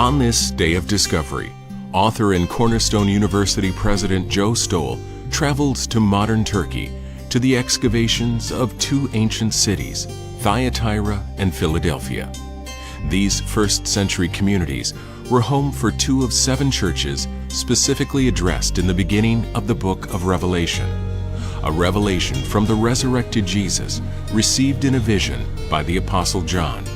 On this day of discovery, author and Cornerstone University President Joseph Stowell travels to modern Turkey to the excavations of two ancient cities, Thyatira and Philadelphia. These first-century communities were home for two of 7 churches specifically addressed in the beginning of the book of Revelation, a revelation from the resurrected Jesus received in a vision by the Apostle John.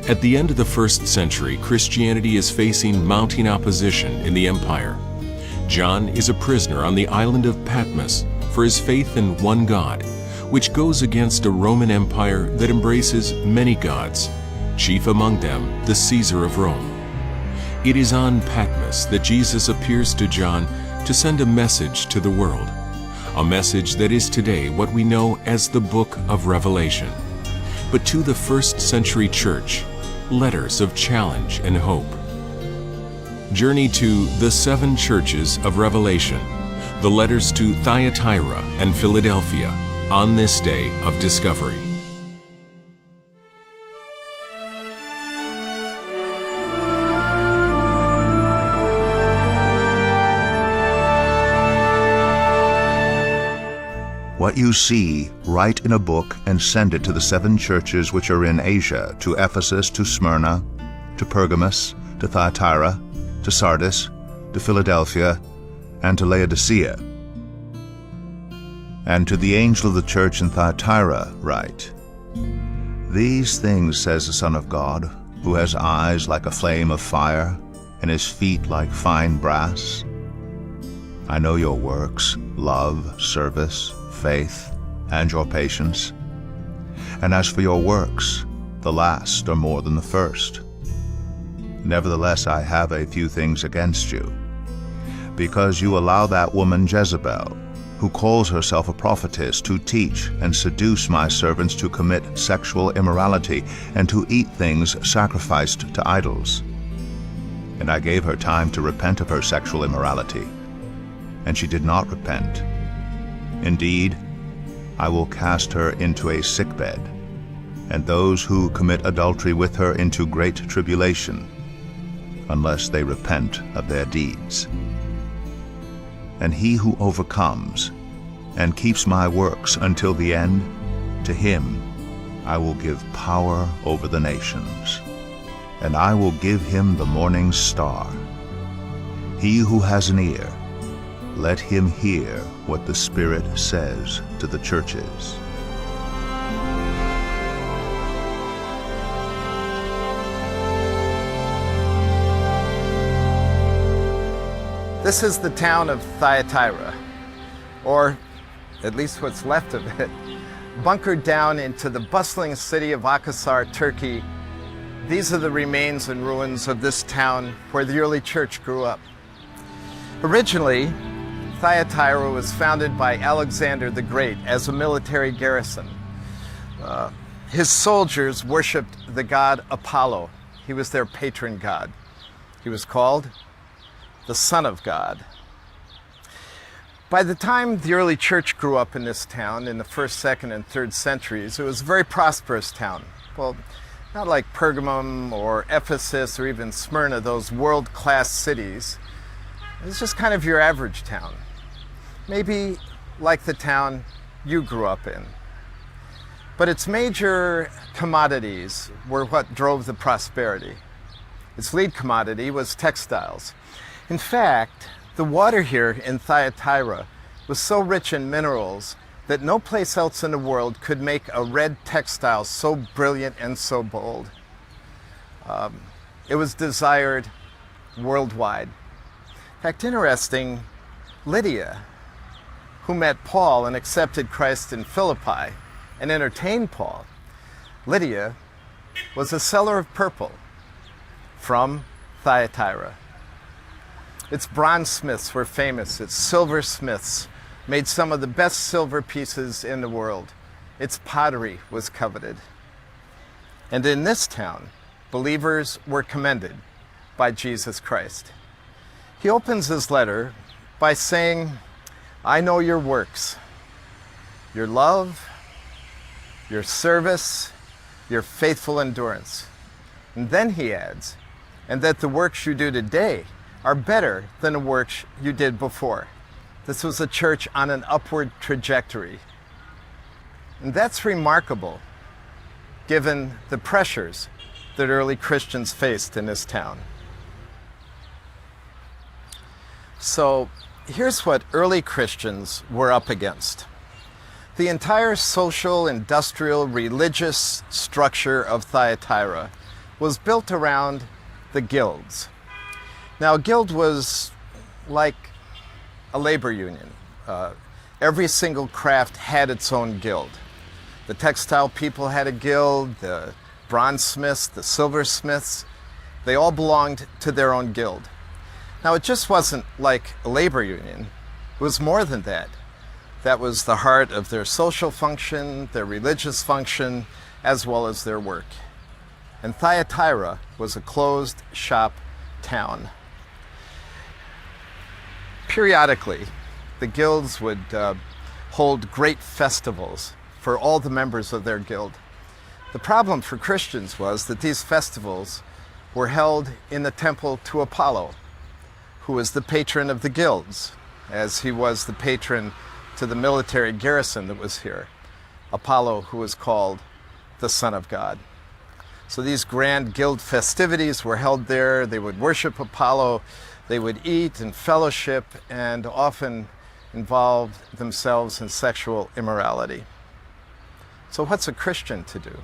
At the end of the first century, Christianity is facing mounting opposition in the empire. John is a prisoner on the island of Patmos for his faith in one God, which goes against a Roman Empire that embraces many gods, chief among them the Caesar of Rome. It is on Patmos that Jesus appears to John to send a message to the world, a message that is today what we know as the Book of Revelation. But to the first century church, letters of challenge and hope. Journey to the 7 churches of Revelation, the letters to Thyatira and Philadelphia on this day of discovery. What you see, write in a book and send it to the 7 churches which are in Asia, to Ephesus, to Smyrna, to Pergamus, to Thyatira, to Sardis, to Philadelphia, and to Laodicea. And to the angel of the church in Thyatira write, These things says the Son of God, who has eyes like a flame of fire, and his feet like fine brass. I know your works, love, service, faith, and your patience. And as for your works, the last are more than the first. Nevertheless, I have a few things against you, because you allow that woman Jezebel, who calls herself a prophetess, to teach and seduce my servants to commit sexual immorality and to eat things sacrificed to idols. And I gave her time to repent of her sexual immorality, and she did not repent. Indeed, I will cast her into a sickbed, and those who commit adultery with her into great tribulation, unless they repent of their deeds. And he who overcomes and keeps my works until the end, to him I will give power over the nations, and I will give him the morning star. He who has an ear, let him hear what the Spirit says to the churches. This is the town of Thyatira, or at least what's left of it, bunkered down into the bustling city of Akhisar, Turkey. These are the remains and ruins of this town where the early church grew up. Originally, Thyatira was founded by Alexander the Great as a military garrison. His soldiers worshipped the god Apollo. He was their patron god. He was called the Son of God. By the time the early church grew up in this town in the 1st, 2nd, and 3rd centuries, it was a very prosperous town. Well, not like Pergamum or Ephesus or even Smyrna, those world-class cities. It was just kind of your average town. Maybe like the town you grew up in. But its major commodities were what drove the prosperity. Its lead commodity was textiles. In fact, the water here in Thyatira was so rich in minerals that no place else in the world could make a red textile so brilliant and so bold. It was desired worldwide. In fact, interesting, Lydia, who met Paul and accepted Christ in Philippi and entertained Paul, Lydia was a seller of purple from Thyatira. Its bronzesmiths were famous. Its silversmiths made some of the best silver pieces in the world. Its pottery was coveted. And in this town, believers were commended by Jesus Christ. He opens his letter by saying, I know your works, your love, your service, your faithful endurance. And then he adds, and that the works you do today are better than the works you did before. This was a church on an upward trajectory. And that's remarkable, given the pressures that early Christians faced in this town. So here's what early Christians were up against. The entire social, industrial, religious structure of Thyatira was built around the guilds. Now, a guild was like a labor union. Every single craft had its own guild. The textile people had a guild, the bronzesmiths, the silversmiths, they all belonged to their own guild. Now, it just wasn't like a labor union. It was more than that. That was the heart of their social function, their religious function, as well as their work. And Thyatira was a closed shop town. Periodically, the guilds would hold great festivals for all the members of their guild. The problem for Christians was that these festivals were held in the temple to Apollo, who was the patron of the guilds, as he was the patron to the military garrison that was here. Apollo, who was called the Son of God. So these grand guild festivities were held there. They would worship Apollo, they would eat and fellowship, and often involved themselves in sexual immorality. So what's a Christian to do?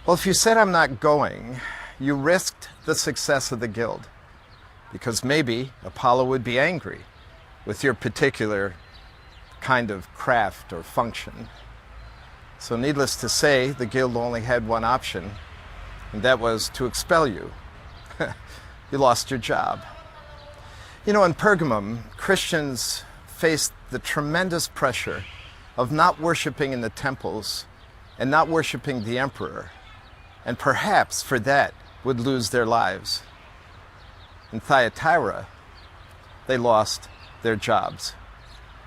Well, if you said, "I'm not going," you risked the success of the guild, because maybe Apollo would be angry with your particular kind of craft or function. So needless to say, the guild only had one option, and that was to expel you. You lost your job. You know, in Pergamum, Christians faced the tremendous pressure of not worshiping in the temples and not worshiping the emperor, and perhaps for that would lose their lives. In Thyatira, they lost their jobs.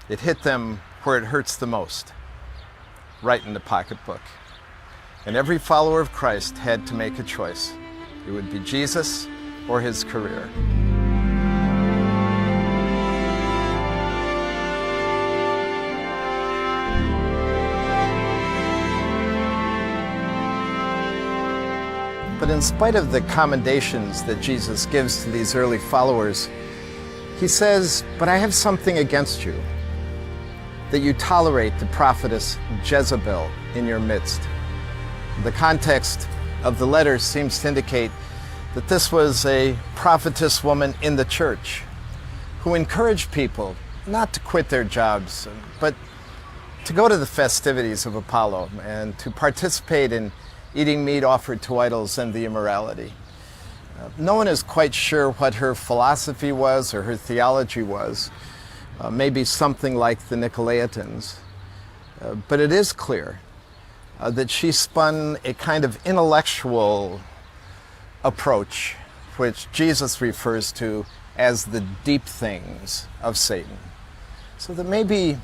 It hit them where it hurts the most, right in the pocketbook. And every follower of Christ had to make a choice. It would be Jesus or his career. But in spite of the commendations that Jesus gives to these early followers, he says, "But I have something against you, that you tolerate the prophetess Jezebel in your midst." The context of the letter seems to indicate that this was a prophetess woman in the church who encouraged people not to quit their jobs, but to go to the festivities of Apollo and to participate in eating meat offered to idols and the immorality. No one is quite sure what her philosophy was or her theology was, maybe something like the Nicolaitans. But it is clear that she spun a kind of intellectual approach, which Jesus refers to as the deep things of Satan. So that maybe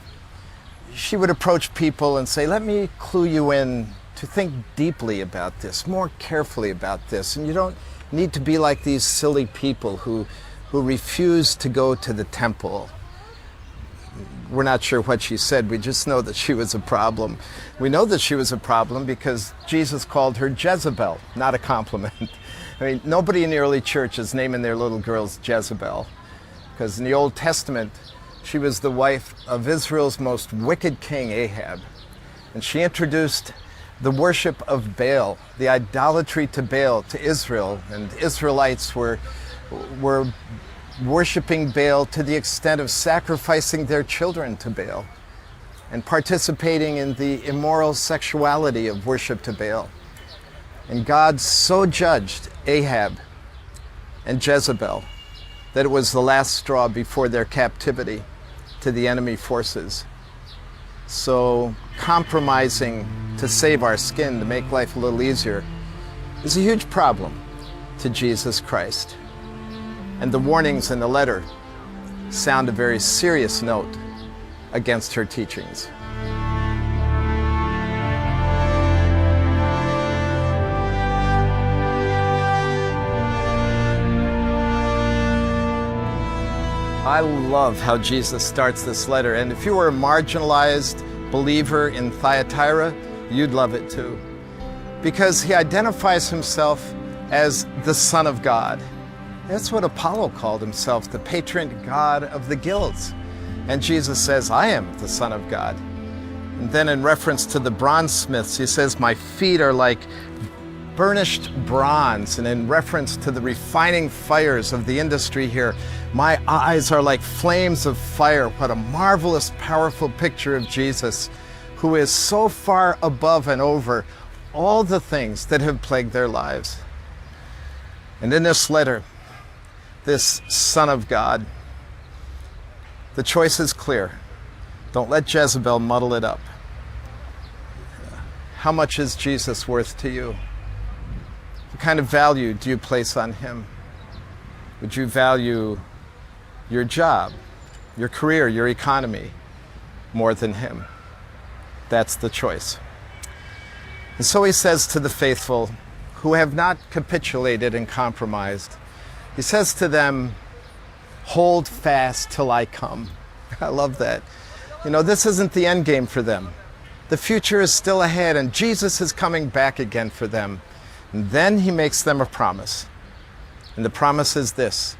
she would approach people and say, "Let me clue you in to think deeply about this, more carefully about this, and you don't need to be like these silly people who refuse to go to the temple." We're not sure what she said. We just know that she was a problem. We know that she was a problem because Jesus called her Jezebel, not a compliment. I mean, nobody in the early church is naming their little girls Jezebel, because in the Old Testament, she was the wife of Israel's most wicked king, Ahab. And she introduced the worship of Baal, the idolatry to Baal, to Israel. And Israelites were worshiping Baal to the extent of sacrificing their children to Baal and participating in the immoral sexuality of worship to Baal. And God so judged Ahab and Jezebel that it was the last straw before their captivity to the enemy forces. So compromising to save our skin, to make life a little easier, is a huge problem to Jesus Christ. And the warnings in the letter sound a very serious note against her teachings. I love how Jesus starts this letter. And if you were a marginalized believer in Thyatira, you'd love it too. Because he identifies himself as the Son of God. That's what Apollo called himself, the patron god of the guilds. And Jesus says, I am the Son of God. And then in reference to the bronze smiths, he says, my feet are like burnished bronze. And in reference to the refining fires of the industry here, my eyes are like flames of fire. What a marvelous, powerful picture of Jesus, who is so far above and over all the things that have plagued their lives. And in this letter, this Son of God, the choice is clear. Don't let Jezebel muddle it up. How much is Jesus worth to you? What kind of value do you place on him? Would you value your job, your career, your economy more than him? That's the choice. And so he says to the faithful who have not capitulated and compromised, he says to them, hold fast till I come. I love that. You know, this isn't the end game for them. The future is still ahead, and Jesus is coming back again for them. And then he makes them a promise. And the promise is this,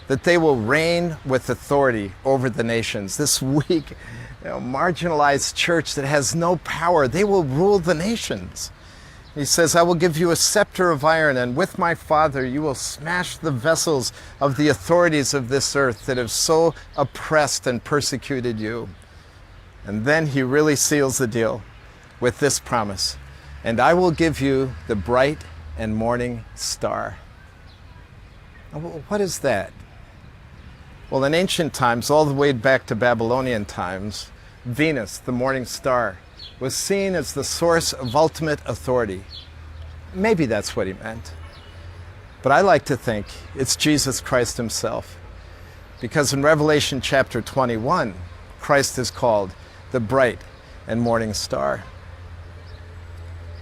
that they will reign with authority over the nations. This weak, marginalized church that has no power, they will rule the nations. He says, I will give you a scepter of iron, and with my Father you will smash the vessels of the authorities of this earth that have so oppressed and persecuted you. And then he really seals the deal with this promise. And I will give you the bright and morning star. What is that? Well, in ancient times, all the way back to Babylonian times, Venus, the morning star, was seen as the source of ultimate authority. Maybe that's what he meant. But I like to think it's Jesus Christ himself. Because in Revelation chapter 21, Christ is called the bright and morning star.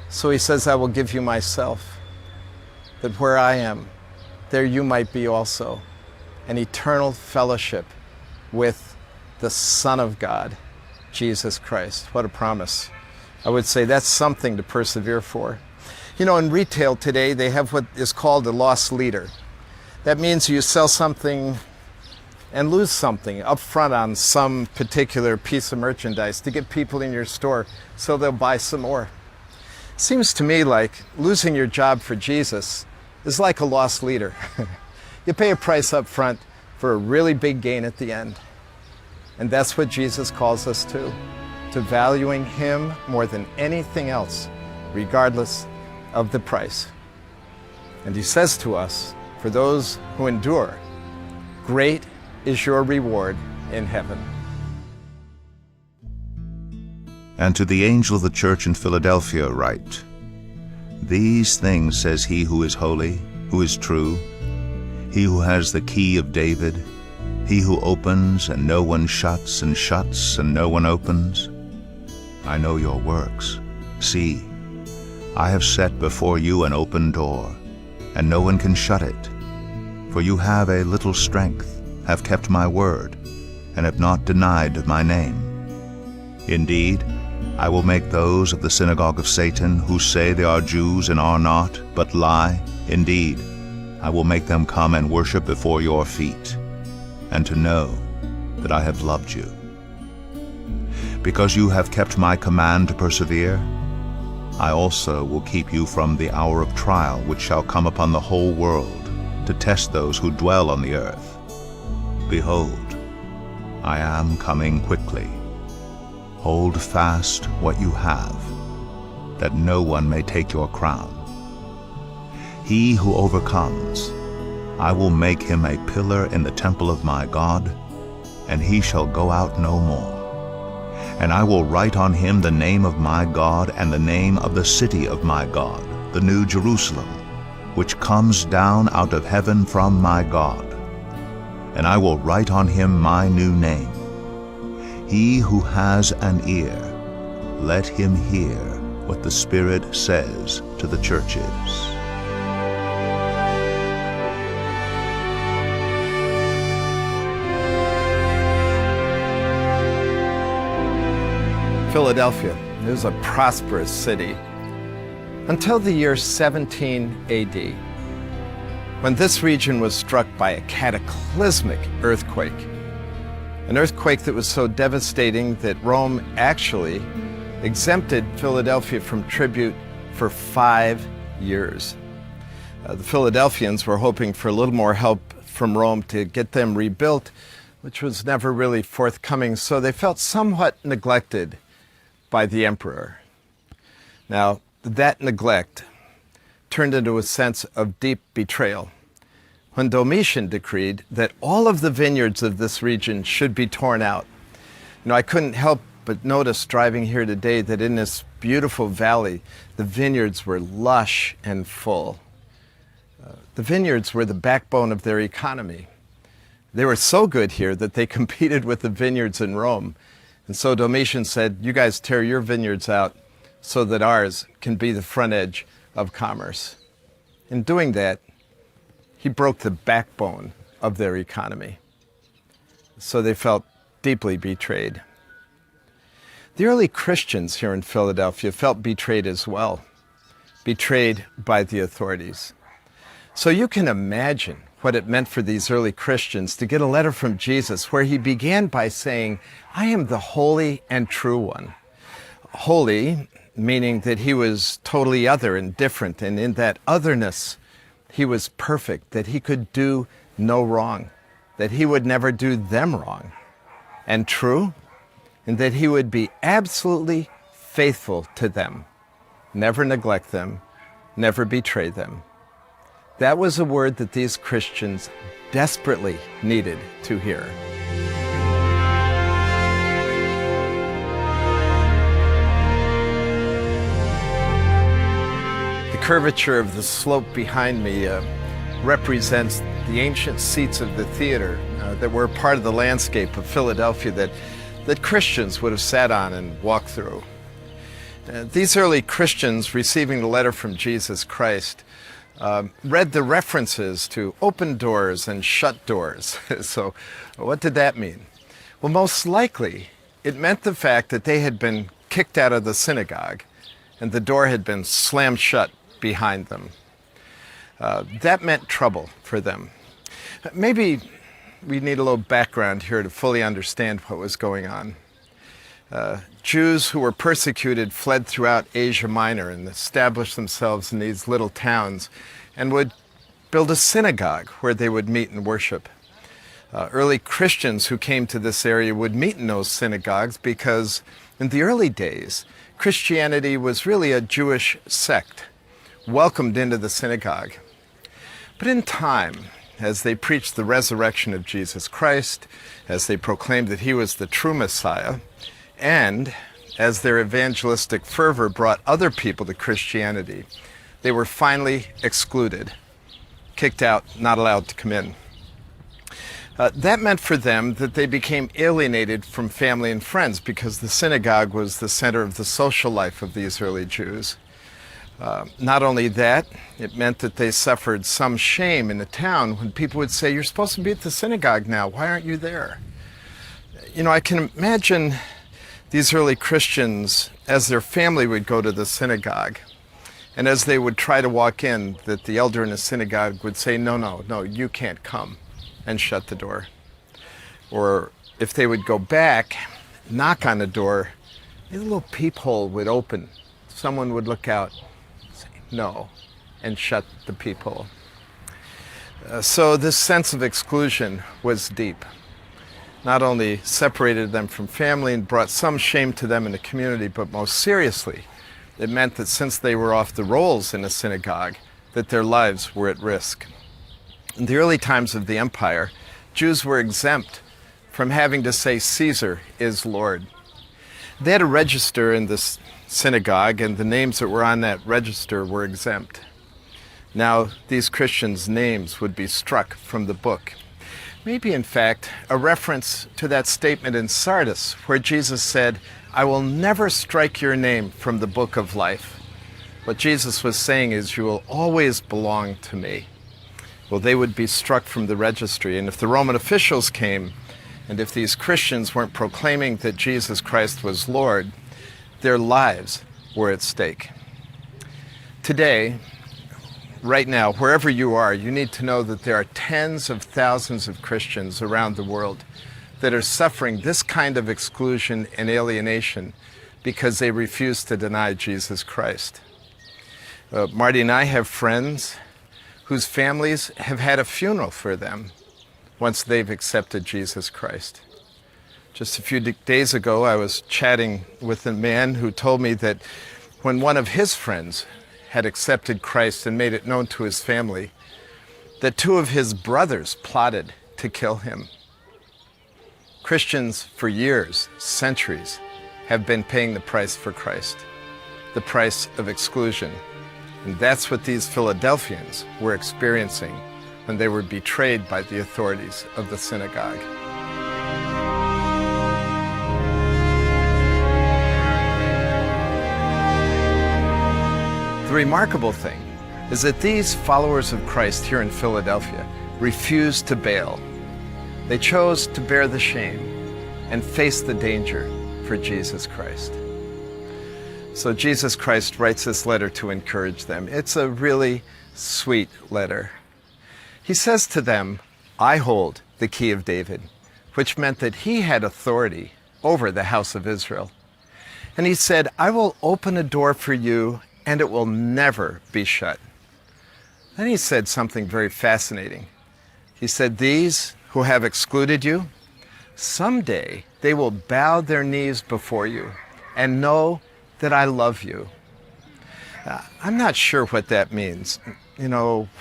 So he says, I will give you myself, that where I am, there you might be also, an eternal fellowship with the Son of God, Jesus Christ. What a promise. I would say that's something to persevere for. You know, in retail today, they have what is called a loss leader. That means you sell something and lose something up front on some particular piece of merchandise to get people in your store so they'll buy some more. Seems to me like losing your job for Jesus is like a loss leader. You pay a price up front for a really big gain at the end. And that's what Jesus calls us to valuing him more than anything else, regardless of the price. And he says to us, for those who endure, great is your reward in heaven. And to the angel of the church in Philadelphia write, these things says he who is holy, who is true, he who has the key of David, he who opens and no one shuts, and shuts and no one opens. I know your works. See, I have set before you an open door, and no one can shut it. For you have a little strength, have kept my word, and have not denied my name. Indeed, I will make those of the synagogue of Satan who say they are Jews and are not, but lie. Indeed, I will make them come and worship before your feet, and to know that I have loved you. Because you have kept my command to persevere, I also will keep you from the hour of trial which shall come upon the whole world, to test those who dwell on the earth. Behold, I am coming quickly. Hold fast what you have, that no one may take your crown. He who overcomes, I will make him a pillar in the temple of my God, and he shall go out no more. And I will write on him the name of my God and the name of the city of my God, the New Jerusalem, which comes down out of heaven from my God. And I will write on him my new name. He who has an ear, let him hear what the Spirit says to the churches. Philadelphia. It was a prosperous city until the year 17 AD, when this region was struck by a cataclysmic earthquake. An earthquake that was so devastating that Rome actually exempted Philadelphia from tribute for 5 years. The Philadelphians were hoping for a little more help from Rome to get them rebuilt, which was never really forthcoming, so they felt somewhat neglected by the emperor. Now, that neglect turned into a sense of deep betrayal when Domitian decreed that all of the vineyards of this region should be torn out. I couldn't help but notice driving here today that in this beautiful valley, the vineyards were lush and full. The vineyards were the backbone of their economy. They were so good here that they competed with the vineyards in Rome. And so Domitian said, you guys tear your vineyards out so that ours can be the front edge of commerce. In doing that, he broke the backbone of their economy. So they felt deeply betrayed. The early Christians here in Philadelphia felt betrayed as well, betrayed by the authorities. So you can imagine what it meant for these early Christians to get a letter from Jesus where he began by saying, I am the holy and true one. Holy, meaning that he was totally other and different, and in that otherness, he was perfect, that he could do no wrong, that he would never do them wrong. And true, and that he would be absolutely faithful to them, never neglect them, never betray them. That was a word that these Christians desperately needed to hear. The curvature of the slope behind me represents the ancient seats of the theater that were part of the landscape of Philadelphia that Christians would have sat on and walked through. These early Christians receiving the letter from Jesus Christ read the references to open doors and shut doors. So what did that mean? Well, most likely it meant the fact that they had been kicked out of the synagogue and the door had been slammed shut behind them. That meant trouble for them. Maybe we need a little background here to fully understand what was going on. Jews who were persecuted fled throughout Asia Minor and established themselves in these little towns and would build a synagogue where they would meet and worship. Early Christians who came to this area would meet in those synagogues because in the early days, Christianity was really a Jewish sect, welcomed into the synagogue. But in time, as they preached the resurrection of Jesus Christ, as they proclaimed that he was the true Messiah, and as their evangelistic fervor brought other people to Christianity, they were finally excluded, kicked out, not allowed to come in. That meant for them that they became alienated from family and friends because the synagogue was the center of the social life of these early Jews. Not only that, it meant that they suffered some shame in the town when people would say, you're supposed to be at the synagogue now, why aren't you there? I can imagine these early Christians, as their family would go to the synagogue, and as they would try to walk in, that the elder in the synagogue would say, no, you can't come, and shut the door. Or if they would go back, knock on the door, a little peephole would open. Someone would look out, say no, and shut the peephole. So this sense of exclusion was deep. Not only separated them from family and brought some shame to them in the community, but most seriously, it meant that since they were off the rolls in a synagogue, that their lives were at risk. In the early times of the empire, Jews were exempt from having to say Caesar is Lord. They had a register in this synagogue, and the names that were on that register were exempt. Now, these Christians' names would be struck from the book. Maybe, in fact, a reference to that statement in Sardis where Jesus said, I will never strike your name from the book of life. What Jesus was saying is, you will always belong to me. Well, they would be struck from the registry. And if the Roman officials came, and if these Christians weren't proclaiming that Jesus Christ was Lord, Their lives were at stake. Today, right now, wherever you are, you need to know that there are tens of thousands of Christians around the world that are suffering this kind of exclusion and alienation because they refuse to deny Jesus Christ. Marty and I have friends whose families have had a funeral for them once they've accepted Jesus Christ. Just a few days ago, I was chatting with a man who told me that when one of his friends had accepted Christ and made it known to his family, that two of his brothers plotted to kill him. Christians for years, centuries, have been paying the price for Christ, the price of exclusion. And that's what these Philadelphians were experiencing when they were betrayed by the authorities of the synagogue. The remarkable thing is that these followers of Christ here in Philadelphia refused to bail. They chose to bear the shame and face the danger for Jesus Christ. So Jesus Christ writes this letter to encourage them. It's a really sweet letter. He says to them, I hold the key of David, which meant that he had authority over the house of Israel. And he said, I will open a door for you and it will never be shut. Then he said something very fascinating. He said, these who have excluded you, someday they will bow their knees before you and know that I love you. I'm not sure what that means,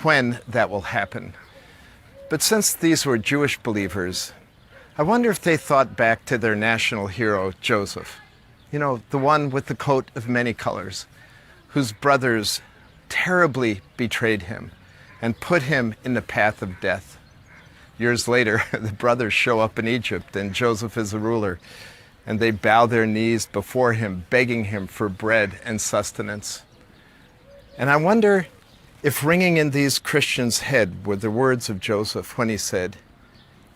when that will happen. But since these were Jewish believers, I wonder if they thought back to their national hero, Joseph, the one with the coat of many colors, whose brothers terribly betrayed him and put him in the path of death. Years later, the brothers show up in Egypt and Joseph is a ruler, and they bow their knees before him, begging him for bread and sustenance. And I wonder if ringing in these Christians' head were the words of Joseph when he said,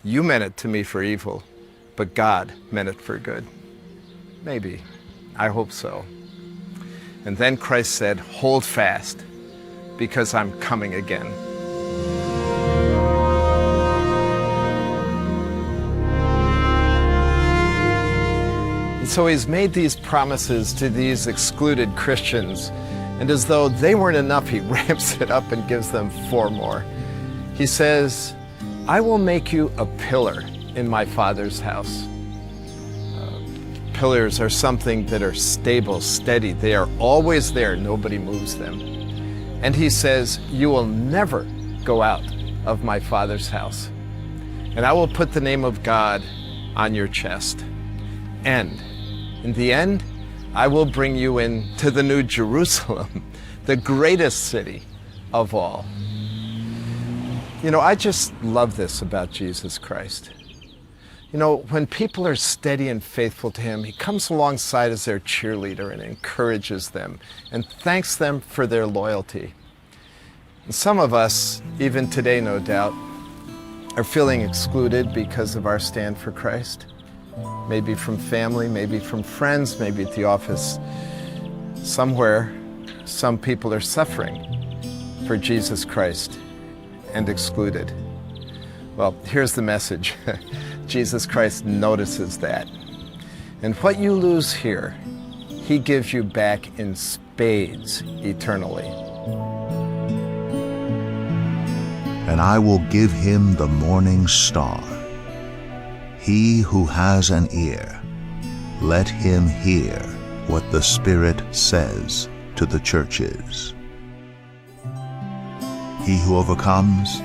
you meant it to me for evil, but God meant it for good. Maybe. I hope so. And then Christ said, hold fast, because I'm coming again. And so he's made these promises to these excluded Christians, and as though they weren't enough, he ramps it up and gives them 4 more. He says, I will make you a pillar in my Father's house. Pillars are something that are stable, steady. They are always there. Nobody moves them. And he says, you will never go out of my Father's house. And I will put the name of God on your chest. And in the end, I will bring you into the New Jerusalem, the greatest city of all. I just love this about Jesus Christ. When people are steady and faithful to him, he comes alongside as their cheerleader and encourages them and thanks them for their loyalty. And some of us, even today, no doubt, are feeling excluded because of our stand for Christ. Maybe from family, maybe from friends, maybe at the office. Somewhere, some people are suffering for Jesus Christ and excluded. Well, here's the message. Jesus Christ notices that. And what you lose here, he gives you back in spades eternally. And I will give him the morning star. He who has an ear, let him hear what the Spirit says to the churches. He who overcomes,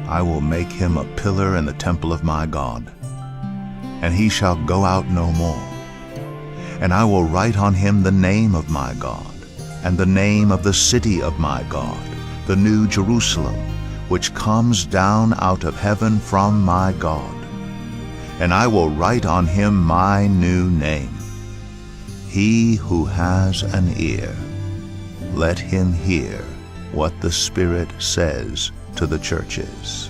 I will make him a pillar in the temple of my God, and he shall go out no more. And I will write on him the name of my God, and the name of the city of my God, the New Jerusalem, which comes down out of heaven from my God. And I will write on him my new name. He who has an ear, let him hear what the Spirit says to the churches.